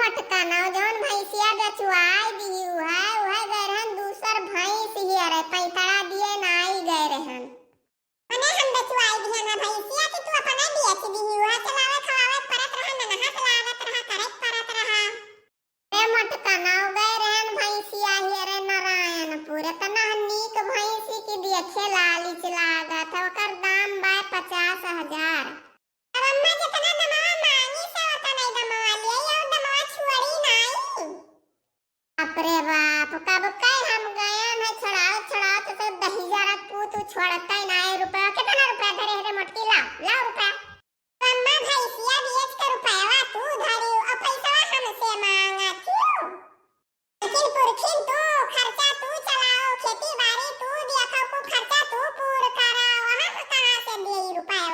मटकाना जौन भैंसिया बेचवाई दियू है वह गए रहन दूसर भैंस ही अरे पैतड़ा दिए नाई गए रहन मने हम बेचवाई दिया ना भैंसिया कि तू अपना बेच दियू है चलावे खवावे परत रहन ना हाथ लागत रहा करत परत रहा रे मटकाना गए रहन भैंसिया ही अरे नारायणपुर तना नीक भैंसी की देखे लाली लागत है ओकर दाम बा 50,000 अम्मा जितना दमवा मांगी से उतना नहीं दमवा लिए या दमवा छुड़ी नहीं बाप रे बाप कब कई हम गए हैं छड़ाओ तो दही जरा पूत छोड़ता ही नहीं रुपया कितना रुपया धरे रे मोटकी ला रुपया अम्मा भैंसिया बेच कर रुपया तू धरी और पैसा हमसे मांगा क्यों लेकिन पुरखिन तू खर्चा तू चलाओ खेती बाड़ी तू देखो को खर्चा तू पूरा कराओ वहां कहां से दे रुपया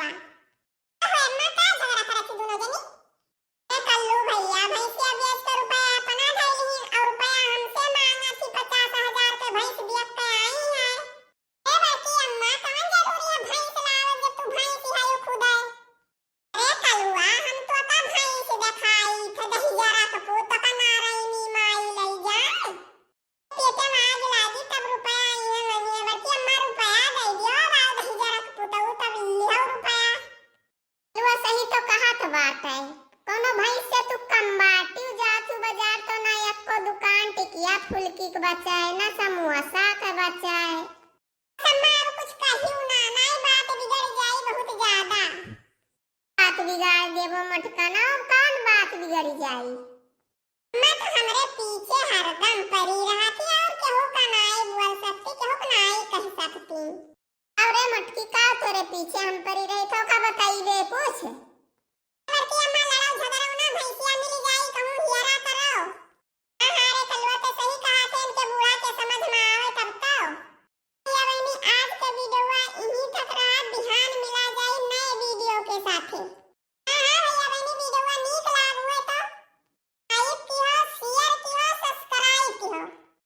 बात है कोनो भैंस से तू कम बाटी जातू बाजार तो ना एको दुकान टिकिया फुलकी के बचाए ना समोसा के बचाए समार कुछ कहियो ना नहीं बात बिगड़ जाई बहुत ज्यादा बात बिगाड़ देबो मटकाना कौन बात बिगड़ जाई मैं तो हमरे पीछे हरदम पड़ी रहती और केहू का नाई बोल सकती केहू का नाई कह सकती अरे मटकी का तोरे पीछे हम पड़ी रही तो का बताई दे पूछ